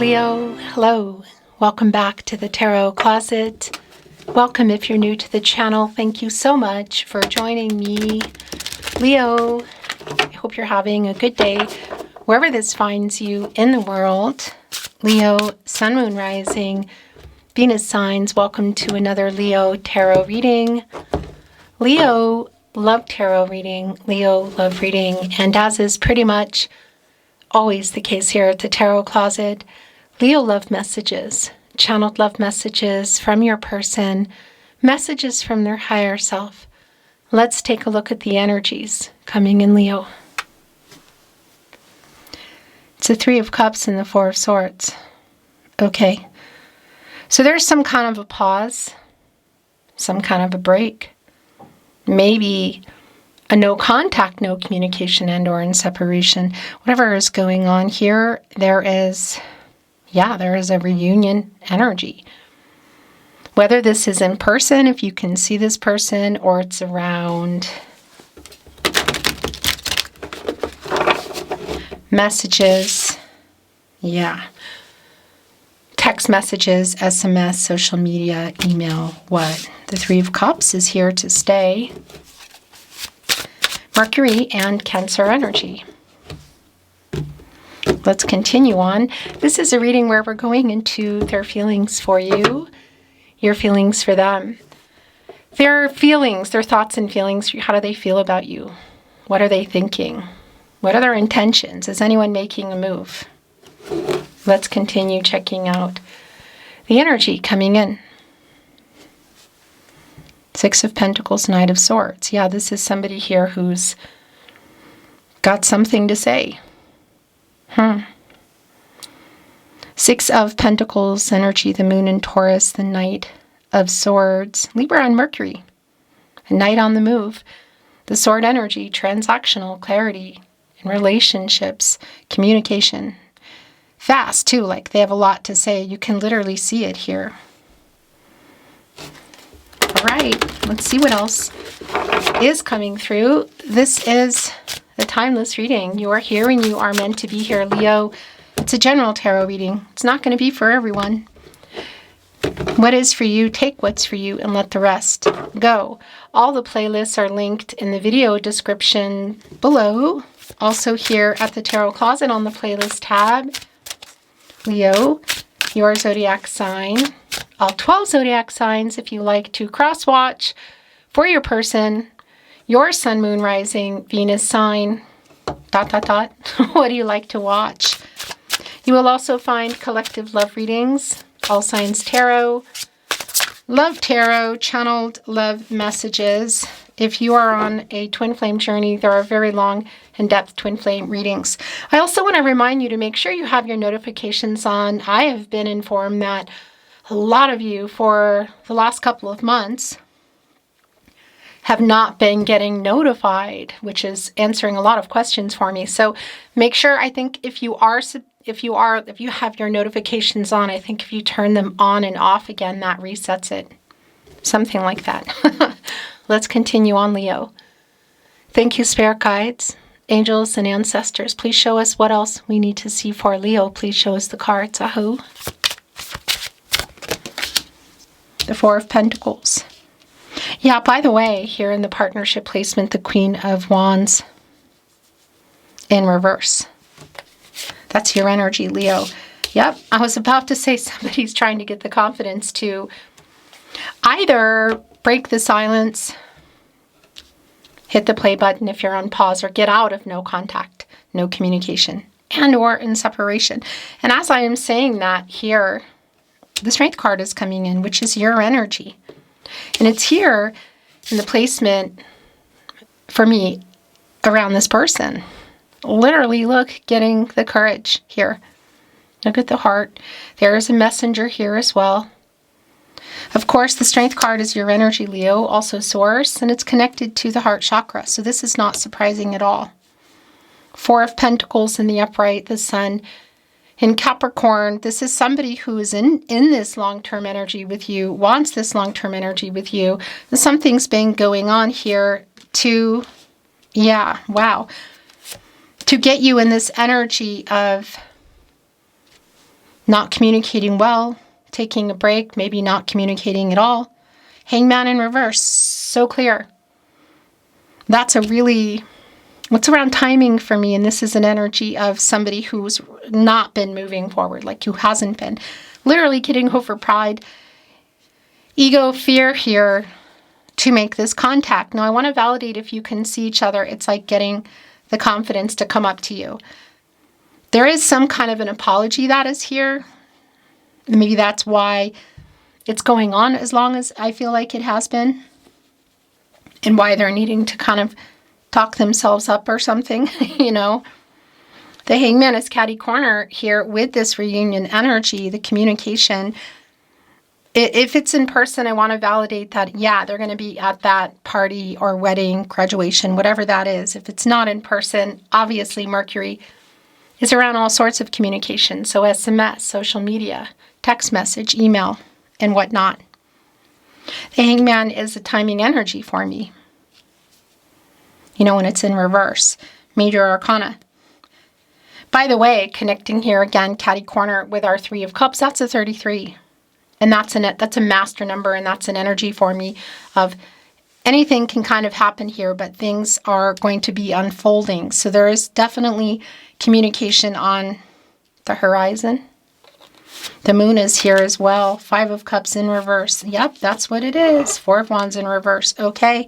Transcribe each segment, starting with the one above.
Leo, hello. Welcome back to the Tarot Closet. Welcome if you're new to the channel. Thank you so much for joining me. Leo, I hope you're having a good day wherever this finds you in the world. Leo, Sun, Moon, Rising, Venus signs, welcome to another Leo Tarot reading. Leo, love tarot reading, Leo, love reading, and as is pretty much always the case here at the Tarot Closet, Leo love messages, channeled love messages from your person, messages from their higher self. Let's take a look at the energies coming in Leo. It's the Three of Cups and the Four of Swords. Okay, so there's some kind of a pause, some kind of a break, maybe a no contact, no communication, and or in separation. Whatever is going on here, there is a reunion energy. Whether this is in person, if you can see this person, or it's around messages, text messages, SMS, social media, email, what? The Three of Cups is here to stay. Mercury and Cancer energy. Let's continue on. This is a reading where we're going into their feelings for you, your feelings for them. Their feelings, their thoughts and feelings, how do they feel about you? What are they thinking? What are their intentions? Is anyone making a move? Let's continue checking out the energy coming in. Six of Pentacles, Knight of Swords. Yeah, this is somebody here who's got something to say. Six of Pentacles energy, the Moon in Taurus, the Knight of Swords, Libra and Mercury, a Knight on the move. The Sword energy, transactional, clarity in relationships, communication. Fast too, like they have a lot to say. You can literally see it here. All right, let's see what else is coming through. This is a timeless reading. You are here and you are meant to be here, Leo. It's a general tarot reading. It's not going to be for everyone. What is for you, take what's for you and let the rest go. All the playlists are linked in the video description below. Also here at the Tarot Closet on the playlist tab. Leo, your zodiac sign. All 12 zodiac signs if you like to cross-watch for your person, your Sun, Moon, Rising, Venus sign, ... What do you like to watch? You will also find collective love readings, all signs tarot, love tarot, channeled love messages. If you are on a twin flame journey, there are very long in-depth twin flame readings. I also want to remind you to make sure you have your notifications on. I have been informed that a lot of you for the last couple of months have not been getting notified, which is answering a lot of questions for me. So make sure, I think if you have your notifications on, I think if you turn them on and off again, that resets it. Something like that. Let's continue on, Leo. Thank you, spirit guides, angels, and ancestors. Please show us what else we need to see for Leo. Please show us the cards. Aho. The Four of Pentacles. Yeah, by the way, here in the partnership placement, the Queen of Wands in reverse. That's your energy, Leo. Yep, I was about to say somebody's trying to get the confidence to either break the silence, hit the play button if you're on pause, or get out of no contact, no communication, and or in separation. And as I am saying that here, the Strength card is coming in, which is your energy. And it's here in the placement for me around this person. Literally, look, getting the courage here. Look at the heart. There is a messenger here as well. Of course, the Strength card is your energy, Leo, also source, and it's connected to the heart chakra. So this is not surprising at all. Four of Pentacles in the upright, the Sun in Capricorn. This is somebody who is in this long-term energy with you, wants this long-term energy with you. Something's been going on here to, to get you in this energy of not communicating well, taking a break, maybe not communicating at all. Hangman in reverse, so clear. That's a really, what's around timing for me, and this is an energy of somebody who's not been moving forward, like who hasn't been. Literally getting over pride, ego, fear here to make this contact. Now, I want to validate if you can see each other. It's like getting the confidence to come up to you. There is some kind of an apology that is here. Maybe that's why it's going on as long as I feel like it has been, and why they're needing to kind of talk themselves up or something, you know. The Hangman is catty corner here with this reunion energy, the communication. If it's in person, I want to validate that, yeah, they're going to be at that party or wedding, graduation, whatever that is. If it's not in person, obviously Mercury is around all sorts of communication. So SMS, social media, text message, email, and whatnot. The Hangman is a timing energy for me. You know, when it's in reverse. Major Arcana. By the way, connecting here again, catty corner with our Three of Cups, that's a 33. And that's a master number, and that's an energy for me of anything can kind of happen here, but things are going to be unfolding. So there is definitely communication on the horizon. The moon is here as well. Five of Cups in reverse. Yep, that's what it is. Four of Wands in reverse. Okay.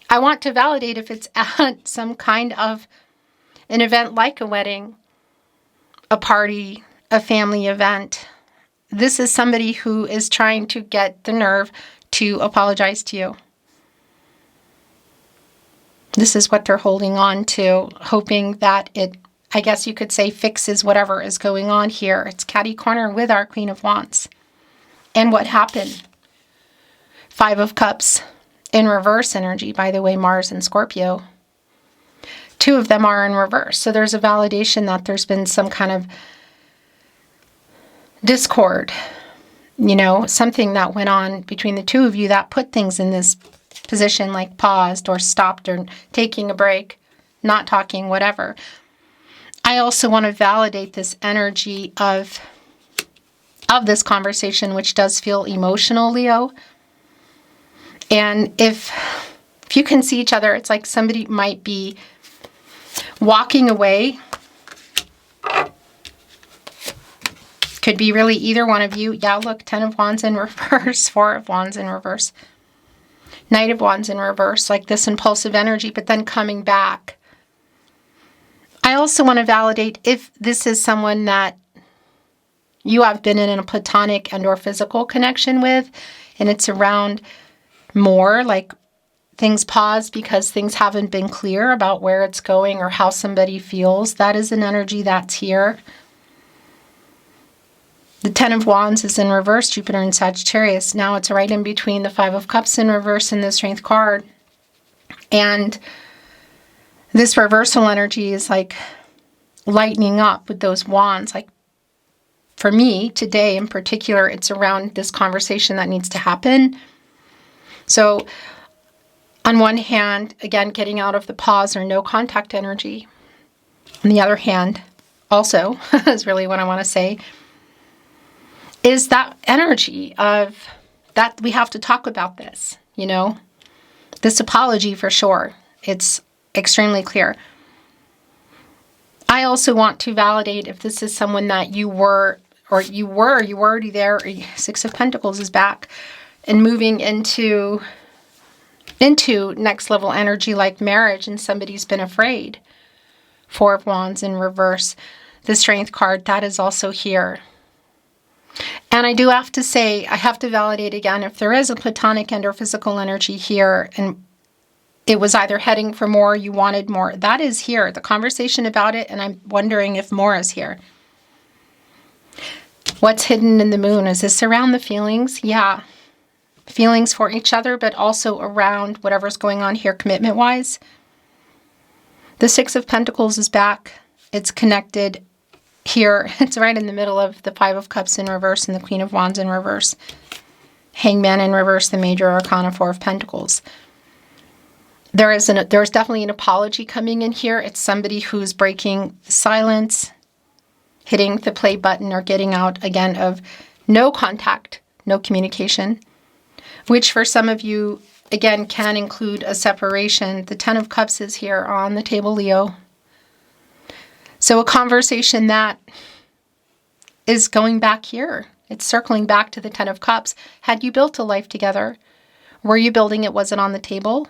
I want to validate if it's at some kind of an event like a wedding, a party, a family event. This is somebody who is trying to get the nerve to apologize to you. This is what they're holding on to, hoping that it, I guess you could say, fixes whatever is going on here. It's catty corner with our Queen of Wands. And what happened? Five of Cups in reverse energy, by the way, Mars and Scorpio. Two of them are in reverse. So there's a validation that there's been some kind of discord, you know, something that went on between the two of you that put things in this position, like paused or stopped or taking a break, not talking, whatever. I also want to validate this energy of this conversation, which does feel emotional, Leo. And if you can see each other, it's like somebody might be walking away. Could be really either one of you. Yeah, look, Ten of Wands in reverse, Four of Wands in reverse, Knight of Wands in reverse, like this impulsive energy, but then coming back. I also want to validate if this is someone that you have been in a platonic and or physical connection with, and it's around more like things pause because things haven't been clear about where it's going or how somebody feels. That is an energy that's here. The Ten of Wands is in reverse, Jupiter and Sagittarius. Now it's right in between the Five of Cups in reverse and the Strength card. And this reversal energy is like lightening up with those wands. Like for me today in particular, it's around this conversation that needs to happen. So on one hand, again, getting out of the pause or no contact energy. On the other hand, also, is really what I want to say, is that energy of that we have to talk about this, you know, this apology for sure. It's extremely clear. I also want to validate if this is someone that you were already there. Six of Pentacles is back and moving into next level energy like marriage, and somebody's been afraid. Four of Wands in reverse. The Strength card, that is also here. And I do have to say, I have to validate again, if there is a platonic and or physical energy here, and it was either heading for more, you wanted more, that is here. The conversation about it, and I'm wondering if more is here. What's hidden in the moon? Is this around the feelings? Yeah. Feelings for each other, but also around whatever's going on here commitment-wise. The Six of Pentacles is back. It's connected here. It's right in the middle of the Five of Cups in reverse and the Queen of Wands in reverse. Hangman in reverse, the Major Arcana, Four of Pentacles. There's definitely an apology coming in here. It's somebody who's breaking silence. hitting the play button or getting out again of no contact, no communication, which for some of you, again, can include a separation. The Ten of Cups is here on the table, Leo. So a conversation that is going back here. It's circling back to the Ten of Cups. Had you built a life together? Were you building it? Was it on the table?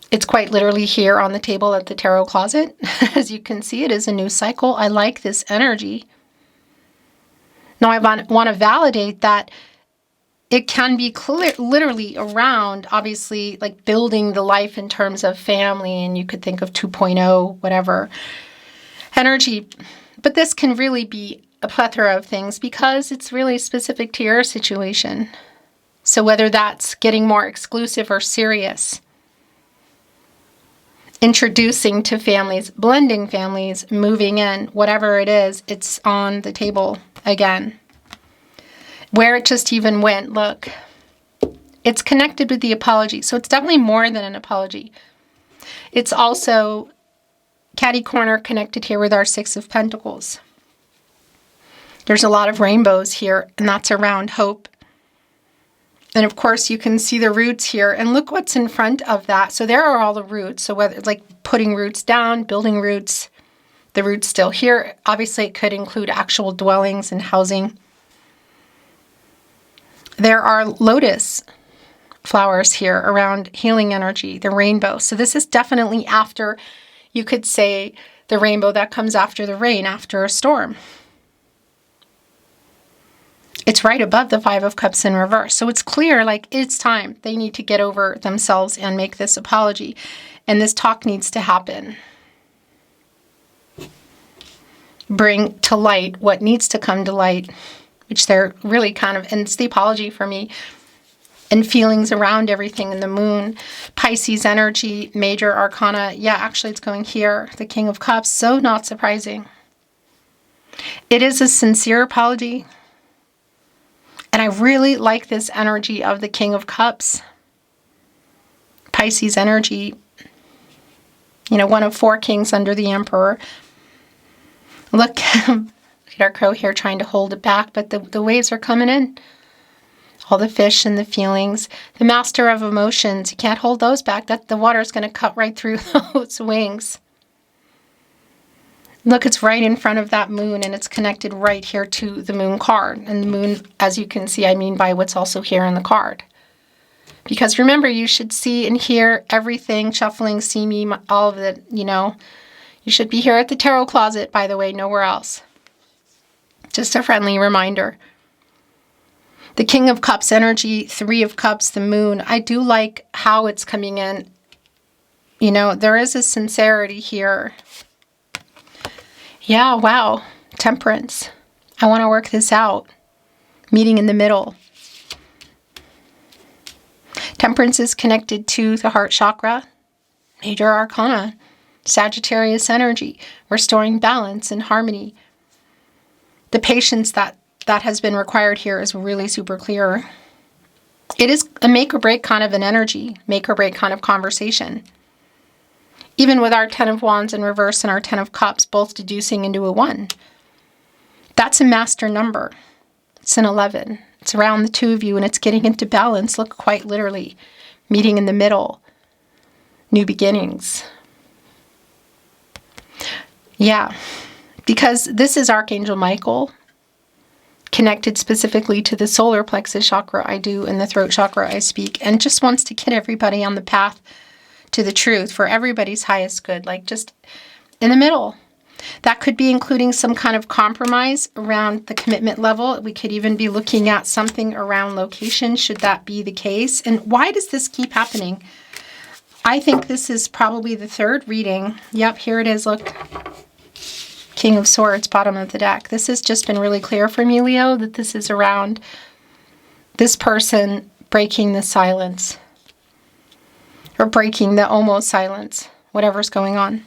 It's quite literally here on the table at the tarot closet. As you can see, it is a new cycle. I like this energy. Now, I want to validate that it can be literally around, obviously, like building the life in terms of family, and you could think of 2.0, whatever, energy. But this can really be a plethora of things because it's really specific to your situation. So whether that's getting more exclusive or serious, introducing to families, blending families, moving in, whatever it is, it's on the table again. Where it just even went, look, it's connected with the apology. So it's definitely more than an apology. It's also catty corner connected here with our Six of Pentacles. There's a lot of rainbows here, and that's around hope. And of course, you can see the roots here, and look what's in front of that. So there are all the roots. So whether it's like putting roots down, building roots, the roots still here. Obviously, it could include actual dwellings and housing. There are lotus flowers here around healing energy, the rainbow. So this is definitely after, you could say, the rainbow that comes after the rain, after a storm. It's right above the Five of Cups in reverse. So it's clear, like, it's time. They need to get over themselves and make this apology. And this talk needs to happen. Bring to light what needs to come to light, which they're really kind of, and it's the apology for me, and feelings around everything in the moon. Pisces energy, major arcana. Yeah, actually it's going here. The King of Cups. So not surprising. It is a sincere apology. And I really like this energy of the King of Cups. Pisces energy. You know, one of four kings under the Emperor. Look, look at our crow here trying to hold it back, but the waves are coming in. All the fish and the feelings. The Master of Emotions. You can't hold those back. The water is going to cut right through those wings. Look, it's right in front of that moon, and it's connected right here to the moon card. And the moon, as you can see, I mean by what's also here in the card. Because remember, you should see and hear everything, shuffling, see me, all of it, you know. You should be here at the tarot closet, by the way, nowhere else. Just a friendly reminder. The King of Cups energy, Three of Cups, the moon. I do like how it's coming in. You know, there is a sincerity here. Yeah, wow. Temperance. I want to work this out. Meeting in the middle. Temperance is connected to the heart chakra. Major arcana. Sagittarius energy. Restoring balance and harmony. The patience that has been required here is really super clear. It is a make or break kind of an energy. Make or break kind of conversation. Even with our Ten of Wands in reverse and our Ten of Cups both deducing into a 1. That's a master number. It's an 11. It's around the two of you and it's getting into balance. Look, quite literally. Meeting in the middle. New beginnings. Yeah. Because this is Archangel Michael. Connected specifically to the solar plexus chakra I do and the throat chakra I speak. And just wants to get everybody on the path to the truth for everybody's highest good, like just in the middle. That could be including some kind of compromise around the commitment level. We could even be looking at something around location, should that be the case. And why does this keep happening? I think this is probably the third reading. Yep, here it is, look. King of Swords, bottom of the deck. This has just been really clear for me, Leo, that this is around this person breaking the silence. Or breaking the almost silence, whatever's going on.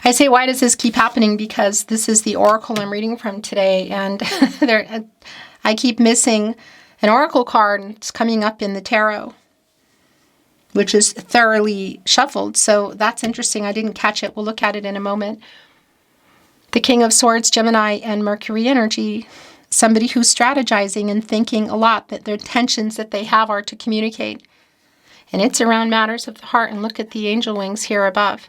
I say, why does this keep happening? Because this is the oracle I'm reading from today, and I keep missing an oracle card, and it's coming up in the tarot, which is thoroughly shuffled. So that's interesting. I didn't catch it. We'll look at it in a moment. The King of Swords, Gemini, and Mercury energy. Somebody who's strategizing and thinking a lot, that their intentions that they have are to communicate. And it's around matters of the heart. And look at the angel wings here above,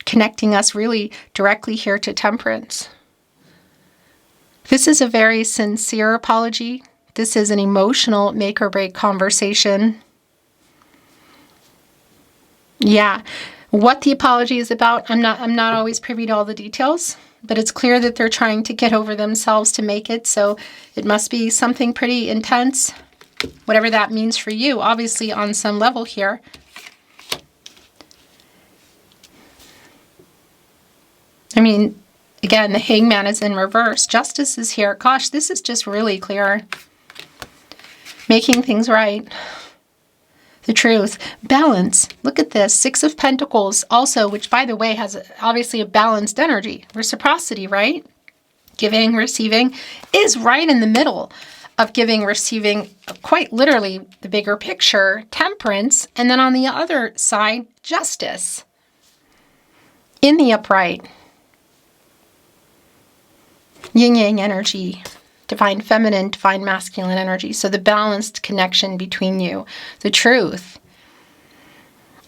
connecting us really directly here to Temperance. This is a very sincere apology. This is an emotional make or break conversation. Yeah. What the apology is about, I'm not always privy to all the details, but it's clear that they're trying to get over themselves to make it, so it must be something pretty intense, whatever that means for you, obviously on some level here. I mean, again, the Hangman is in reverse. Justice is here. Gosh, this is just really clear. Making things right. The truth. Balance. Look at this. Six of Pentacles also, which by the way has obviously a balanced energy. Reciprocity, right? Giving, receiving is right in the middle of giving, receiving, quite literally the bigger picture, Temperance, and then on the other side, Justice. In the upright. Yin-yang energy. Divine feminine, divine masculine energy. So the balanced connection between you. The truth.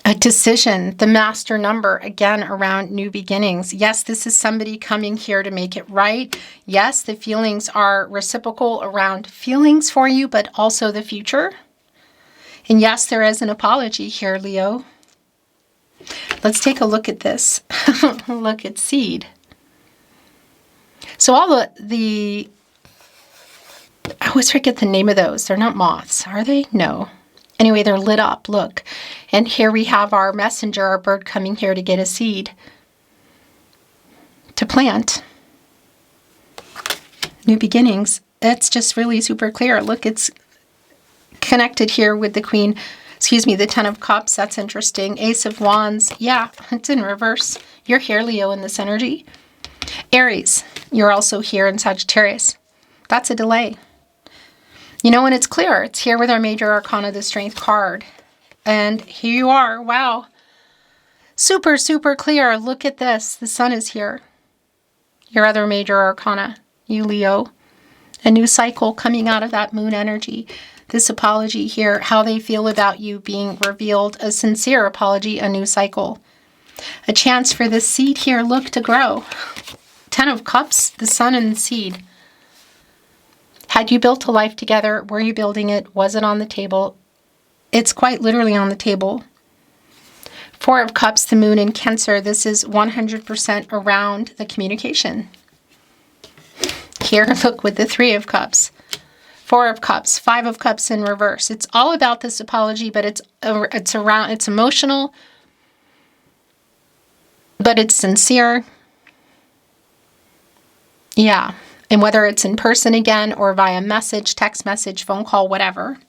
A decision. The master number, again, around new beginnings. Yes, this is somebody coming here to make it right. Yes, the feelings are reciprocal around feelings for you, but also the future. And yes, there is an apology here, Leo. Let's take a look at this. Look at seed. So all the I always forget the name of those. They're not moths, are they? No. Anyway, they're lit up. Look. And here we have our messenger, our bird coming here to get a seed. To plant. New beginnings. That's just really super clear. Look, it's connected here with the Queen. Excuse me, the Ten of Cups. That's interesting. Ace of Wands. Yeah, it's in reverse. You're here, Leo, in this energy. Aries. You're also here in Sagittarius. That's a delay. You know, when it's clear, it's here with our major arcana, the Strength card. And here you are. Wow. Super, super clear. Look at this. The sun is here. Your other major arcana, you Leo. A new cycle coming out of that moon energy. This apology here, how they feel about you being revealed. A sincere apology, a new cycle. A chance for this seed here, look, to grow. Ten of Cups, the sun and the seed. Had you built a life together? Were you building it? Was it on the table? It's quite literally on the table. Four of Cups, the moon in Cancer. This is 100% around the communication. Here, look, with the Three of Cups. Four of Cups, Five of Cups in reverse. It's all about this apology, but it's emotional, but it's sincere. Yeah. And whether it's in person again or via message, text message, phone call, whatever.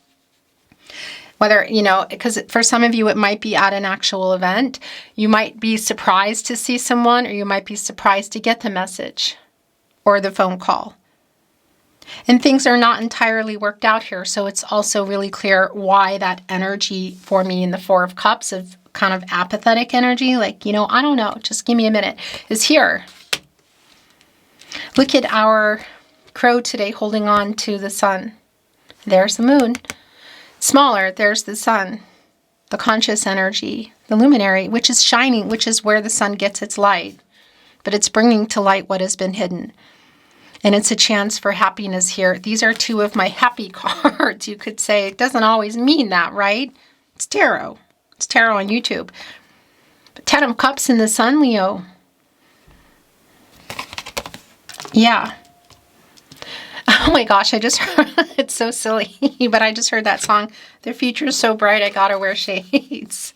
Whether, you know, because for some of you, it might be at an actual event. You might be surprised to see someone, or you might be surprised to get the message or the phone call. And things are not entirely worked out here. So it's also really clear why that energy for me in the Four of Cups of kind of apathetic energy, like, you know, I don't know, just give me a minute, is here. Look at our crow today holding on to the sun. There's the moon. Smaller, there's the sun. The conscious energy, the luminary, which is shining, which is where the sun gets its light. But it's bringing to light what has been hidden. And it's a chance for happiness here. These are two of my happy cards, you could say. It doesn't always mean that, right? It's tarot. It's tarot on YouTube. But Ten of Cups in the sun, Leo. Yeah. Oh my gosh, I just heard, it's so silly, but I just heard that song. The future is so bright, I gotta wear shades.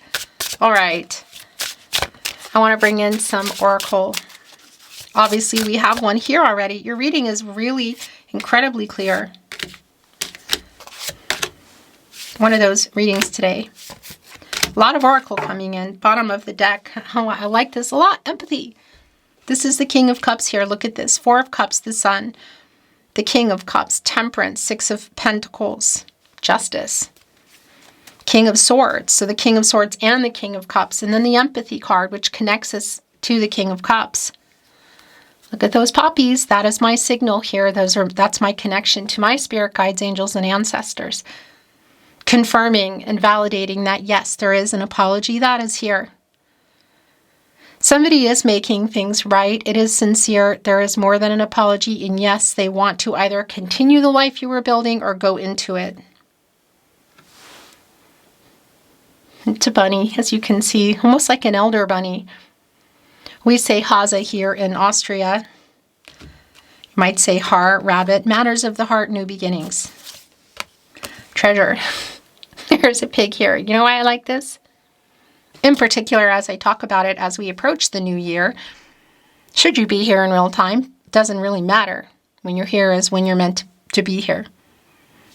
All right. I want to bring in some oracle. Obviously, we have one here already. Your reading is really incredibly clear. One of those readings today. A lot of oracle coming in. Bottom of the deck. Oh, I like this a lot. Empathy. This is the King of Cups here. Look at this. Four of Cups, the sun. The King of Cups, Temperance. Six of Pentacles, Justice. King of Swords. So the King of Swords and the King of Cups. And then the Empathy card, which connects us to the King of Cups. Look at those poppies. That is my signal here. That's my connection to my spirit guides, angels, and ancestors. Confirming and validating that, yes, there is an apology that is here. Somebody is making things right. It is sincere. There is more than an apology. And yes, they want to either continue the life you were building or go into it. It's a bunny, as you can see, almost like an elder bunny. We say Hase here in Austria. You might say Har, rabbit, matters of the heart, new beginnings. Treasure. There's a pig here. You know why I like this? In particular, as I talk about it as we approach the new year, should you be here in real time, it doesn't really matter. When you're here is when you're meant to be here.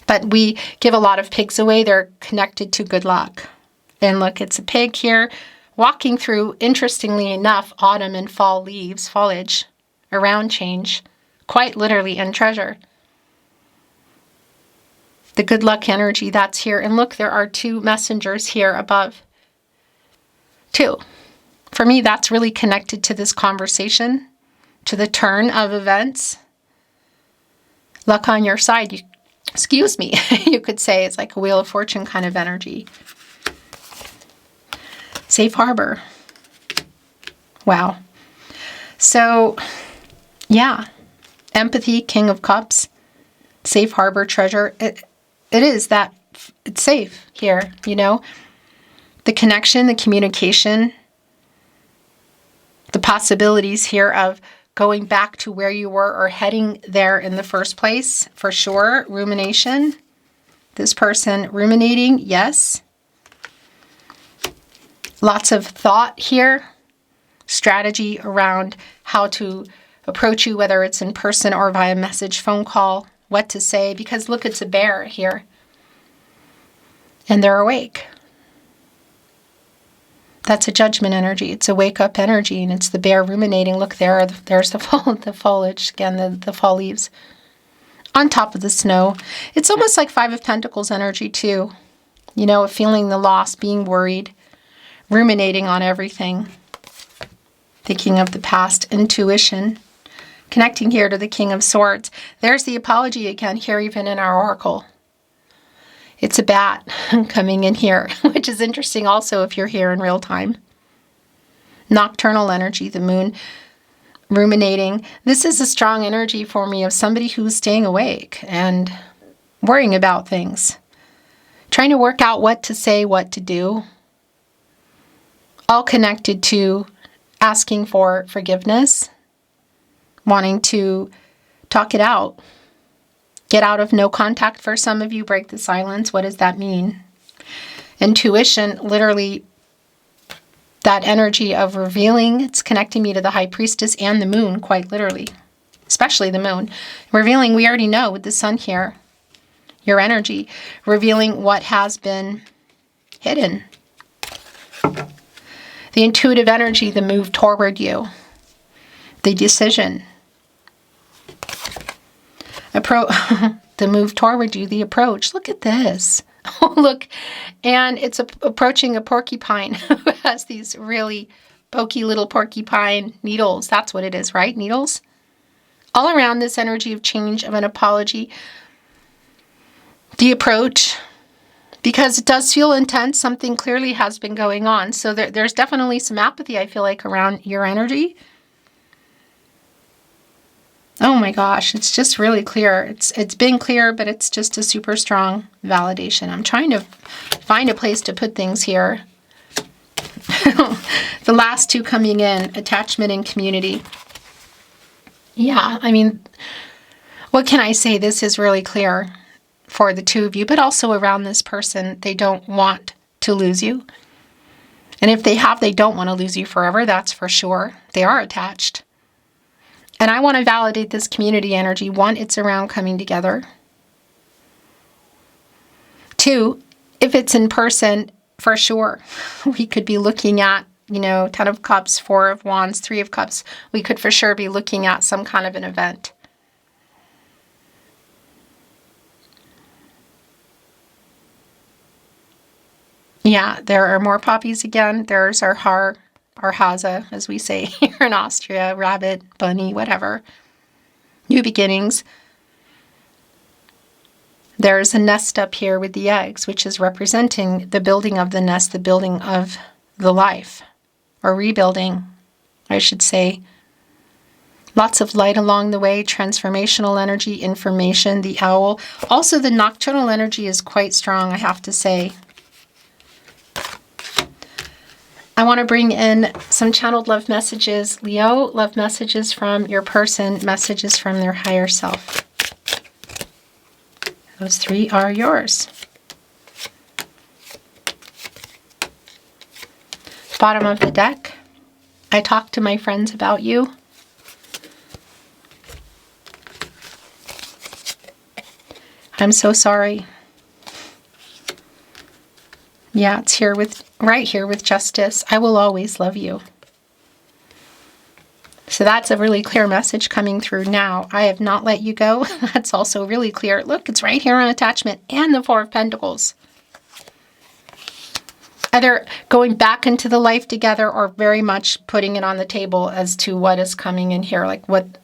But we give a lot of pigs away. They're connected to good luck. And look, it's a pig here walking through, interestingly enough, autumn and fall leaves, foliage, around change, quite literally, and treasure. The good luck energy that's here. And look, there are two messengers here above. Two. For me, that's really connected to this conversation, to the turn of events. Luck on your side. Excuse me. You could say it's like a Wheel of Fortune kind of energy. Safe harbor. Wow. So, yeah. Empathy, King of Cups. Safe harbor, treasure. It is that. It's safe here, you know. The connection, the communication. The possibilities here of going back to where you were or heading there in the first place. For sure. Rumination. This person ruminating, yes. Lots of thought here, strategy around how to approach you, whether it's in person or via message, phone call, what to say, because look, it's a bear here. And they're awake. That's a judgment energy. It's a wake-up energy, and it's the bear ruminating. Look, there's the foliage, again, the fall leaves on top of the snow. It's almost like Five of Pentacles energy, too. You know, feeling the loss, being worried. Ruminating on everything, thinking of the past, intuition, connecting here to the King of Swords. There's the apology again here, even in our oracle. It's a bat coming in here, which is interesting also if you're here in real time. Nocturnal energy, the moon, ruminating. This is a strong energy for me of somebody who's staying awake and worrying about things, trying to work out what to say, what to do. All connected to asking for forgiveness, wanting to talk it out, get out of no contact for some of you, break the silence. What does that mean? Intuition, literally that energy of revealing. It's connecting me to the High Priestess and the moon, quite literally, especially the moon. Revealing, we already know with the sun here, your energy, revealing what has been hidden. The intuitive energy, the move toward you, the decision, the move toward you, the approach. Look at this. Oh, look, and it's approaching a porcupine who has these really pokey little porcupine needles. That's what it is, right? Needles? All around this energy of change, of an apology, the approach. Because it does feel intense. Something clearly has been going on. So there's definitely some apathy, I feel like, around your energy. Oh my gosh, it's just really clear. It's been clear, but it's just a super strong validation. I'm trying to find a place to put things here. The last two coming in, attachment and community. Yeah, I mean, what can I say? This is really clear for the two of you, but also around this person. They don't want to lose you. And if they have, they don't want to lose you forever. That's for sure. They are attached. And I want to validate this community energy. One, it's around coming together. Two, if it's in person, for sure, we could be looking at, you know, 10 of Cups, 4 of Wands, 3 of Cups. We could for sure be looking at some kind of an event. Yeah, there are more poppies again. There's our Har or Hase, as we say here in Austria, rabbit, bunny, whatever. New beginnings. There's a nest up here with the eggs, which is representing the building of the nest, the building of the life, or rebuilding, I should say. Lots of light along the way, transformational energy, information, the owl. Also, the nocturnal energy is quite strong, I have to say. I want to bring in some channeled love messages. Leo, love messages from your person, messages from their higher self. Those 3 are yours. Bottom of the deck. I talk to my friends about you. I'm so sorry. Yeah, it's here with, right here with justice. I will always love you. So that's a really clear message coming through now. I have not let you go. That's also really clear. Look, it's right here on attachment and the 4 of Pentacles. Either going back into the life together or very much putting it on the table as to what is coming in here. Like what,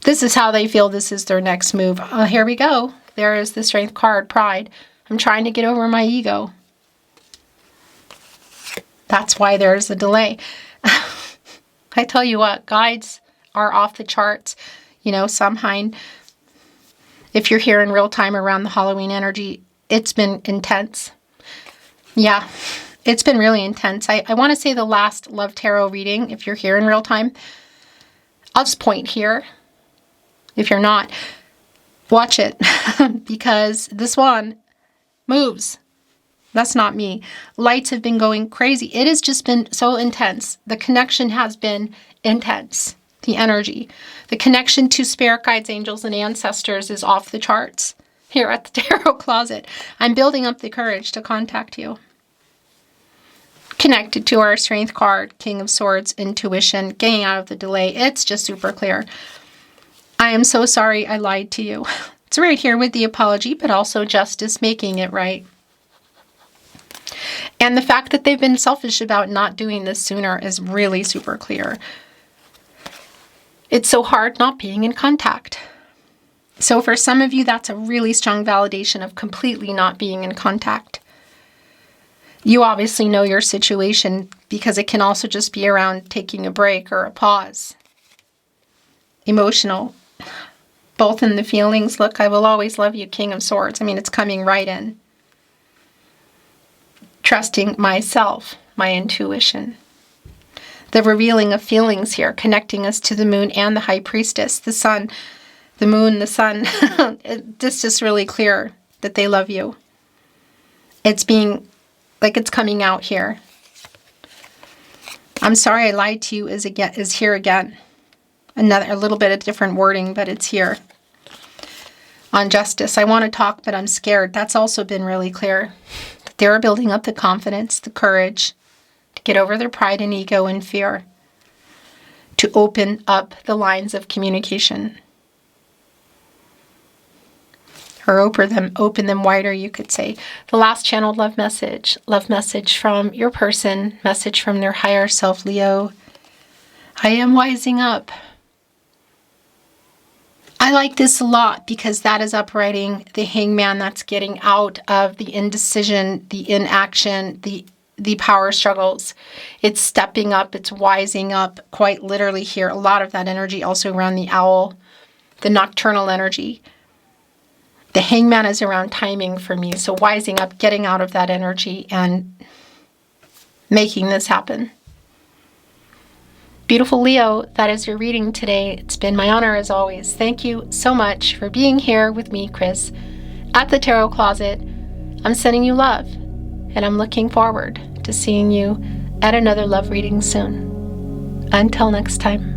this is how they feel this is their next move. Oh, here we go. There is the Strength card, Pride. I'm trying to get over my ego. That's why there's a delay. I tell you what, guides are off the charts. You know, Samhain, if you're here in real time around the Halloween energy, it's been intense. Yeah, it's been really intense. I want to say the last Love Tarot reading, if you're here in real time, I'll just point here. If you're not, watch it because this one moves. That's not me. Lights have been going crazy. It has just been so intense. The connection has been intense. The energy. The connection to spirit guides, angels, and ancestors is off the charts here at the Tarot Closet. I'm building up the courage to contact you. Connected to our Strength card, King of Swords, intuition, getting out of the delay. It's just super clear. I am so sorry I lied to you. It's right here with the apology, but also justice, making it right. And the fact that they've been selfish about not doing this sooner is really super clear. It's so hard not being in contact. So for some of you, that's a really strong validation of completely not being in contact. You obviously know your situation because it can also just be around taking a break or a pause. Emotional. Both in the feelings. Look, I will always love you, King of Swords. I mean, it's coming right in. Trusting myself, my intuition. The revealing of feelings here, connecting us to the moon and the High Priestess, the sun, the moon, the sun. It's just really clear that they love you. It's being, like it's coming out here. I'm sorry I lied to you is here again. A little bit of different wording, but it's here. On justice, I want to talk, but I'm scared. That's also been really clear. They're building up the confidence, the courage to get over their pride and ego and fear, to open up the lines of communication. Or open them wider, you could say. The last channeled love message from your person, message from their higher self, Leo. I am wising up. I like this a lot because that is uprighting the hangman. That's getting out of the indecision, the inaction, the power struggles. It's stepping up. It's wising up quite literally here. A lot of that energy also around the owl, the nocturnal energy. The hangman is around timing for me. So wising up, getting out of that energy and making this happen. Beautiful Leo, that is your reading today. It's been my honor as always. Thank you so much for being here with me, Chris, at the Tarot Closet. I'm sending you love, and I'm looking forward to seeing you at another love reading soon. Until next time.